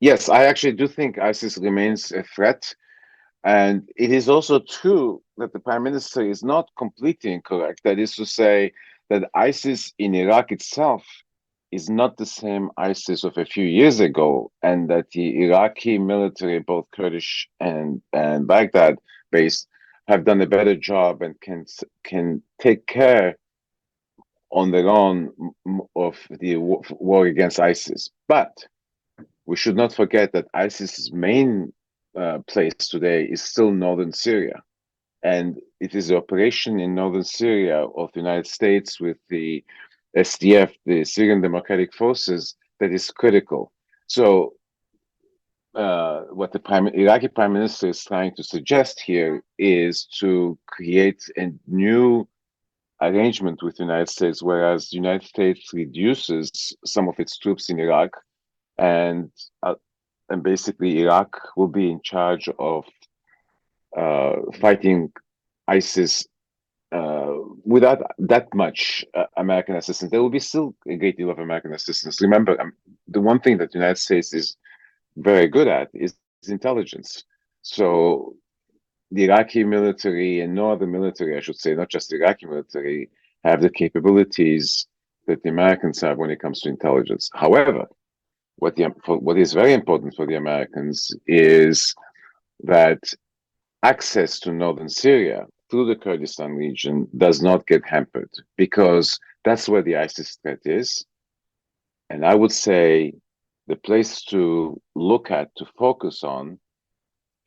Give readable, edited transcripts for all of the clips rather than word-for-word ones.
Yes, I actually do think ISIS remains a threat. And it is also true that the prime minister is not completely incorrect. That is to say, that ISIS in Iraq itself is not the same ISIS of a few years ago, and that the Iraqi military, both Kurdish and Baghdad based, have done a better job and can take care on their own of the war against ISIS. But we should not forget that ISIS's main place today is still northern Syria. And it is the operation in northern Syria of the United States with the SDF, the Syrian Democratic Forces, that is critical. So, what the Iraqi prime minister is trying to suggest here is to create a new arrangement with the United States, whereas the United States reduces some of its troops in Iraq, and uh, and basically Iraq will be in charge of fighting ISIS without that much American assistance. There will be still a great deal of American assistance. Remember, the one thing that the United States is very good at is intelligence. So the Iraqi military and no other military, I should say, not just the Iraqi military, have the capabilities that the Americans have when it comes to intelligence. However, what is very important for the Americans is that access to northern Syria through the Kurdistan region does not get hampered because that's where the ISIS threat is. And I would say the place to look at, to focus on,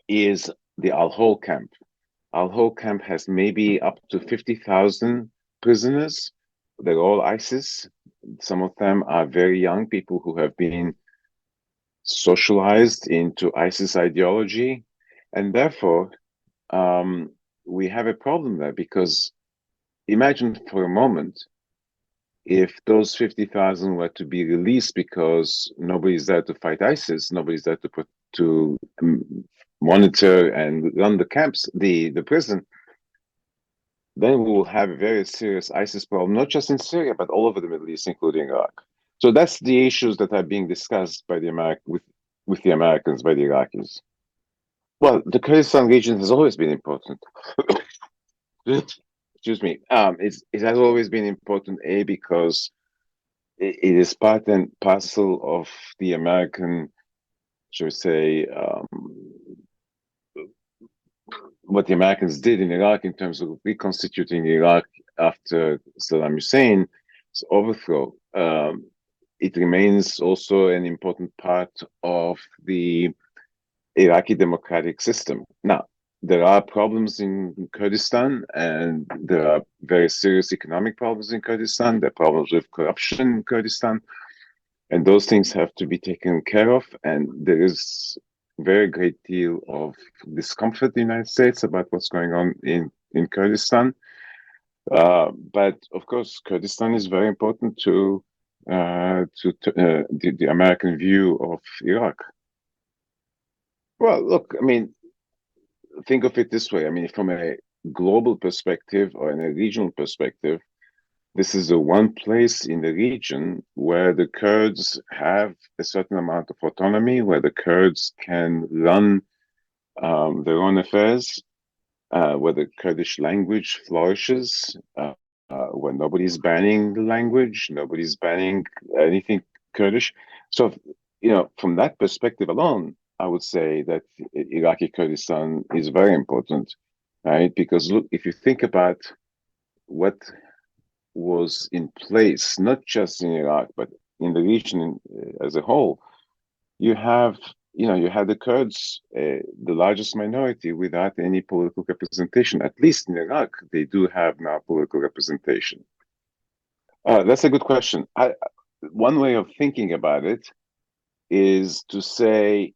is the Al Hol camp. Al Hol camp has maybe up to 50,000 prisoners. They're all ISIS. Some of them are very young people who have been socialized into ISIS ideology. And therefore, um, we have a problem there because imagine for a moment if those 50,000 were to be released because nobody's there to fight ISIS, nobody's there to put to monitor and run the camps, the prison, then we will have a very serious ISIS problem, not just in Syria, but all over the Middle East, including Iraq. So that's the issues that are being discussed by the with the Americans, by the Iraqis. Well, the Kurdistan region has always been important. Excuse me. It has always been important, A, because it is part and parcel of the American, should we say, what the Americans did in Iraq in terms of reconstituting Iraq after Saddam Hussein's overthrow. It remains also an important part of the Iraqi democratic system. Now, there are problems in Kurdistan, and there are very serious economic problems in Kurdistan. There are problems with corruption in Kurdistan, and those things have to be taken care of. And there is a very great deal of discomfort in the United States about what's going on in Kurdistan. But of course, Kurdistan is very important to the American view of Iraq. Well, look, I mean, think of it this way. I mean, from a global perspective or in a regional perspective, this is the one place in the region where the Kurds have a certain amount of autonomy, where the Kurds can run their own affairs, where the Kurdish language flourishes, where nobody's banning the language, nobody's banning anything Kurdish. So, from that perspective alone, I would say that Iraqi Kurdistan is very important, right? Because look, if you think about what was in place, not just in Iraq, but in the region as a whole, you have, you have the Kurds, the largest minority, without any political representation. At least in Iraq, they do have now political representation. That's a good question. One way of thinking about it is to say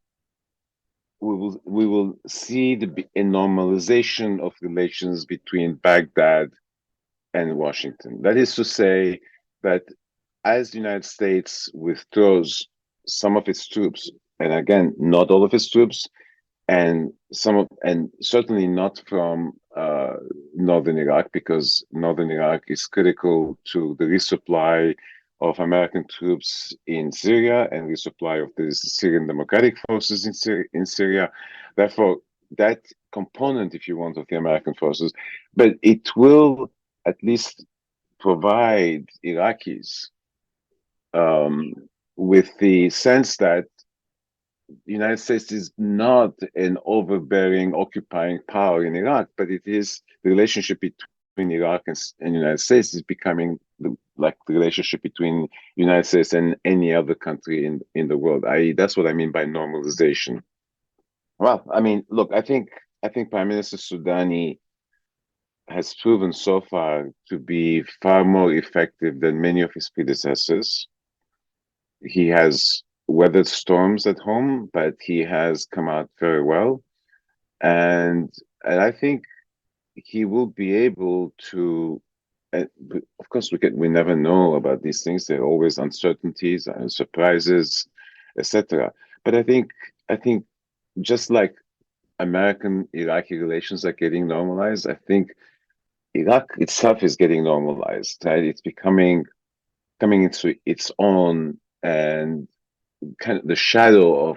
we will see a normalization of relations between Baghdad and Washington. That is to say that as the United States withdraws some of its troops, and again, not all of its troops, and certainly not from northern Iraq, because northern Iraq is critical to the resupply of American troops in Syria and resupply of the Syrian Democratic Forces in Syria. Therefore, that component, if you want, of the American forces, but it will at least provide Iraqis um, with the sense that the United States is not an overbearing, occupying power in Iraq, but it is the relationship between Iraq and the United States is becoming like the relationship between the United States and any other country in the world. That's what I mean by normalization. Well, I mean, look, I think Prime Minister Soudani has proven so far to be far more effective than many of his predecessors. He has weathered storms at home, but he has come out very well. And and I think he will be able to. And of course, we never know about these things. There are always uncertainties and surprises, etc. But I think just like American-Iraqi relations are getting normalized, I think Iraq itself is getting normalized. Right? It's coming into its own, and kind of the shadow of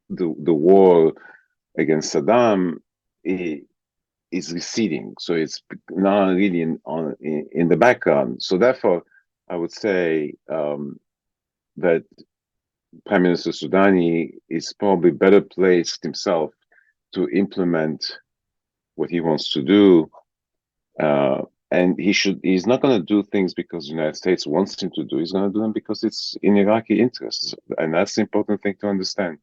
the war against Saddam is receding. So it's not really in the background. So therefore, I would say that Prime Minister Soudani is probably better placed himself to implement what he wants to do. And he's not going to do things because the United States wants him to do. He's going to do them because it's in Iraqi interests. And that's the important thing to understand.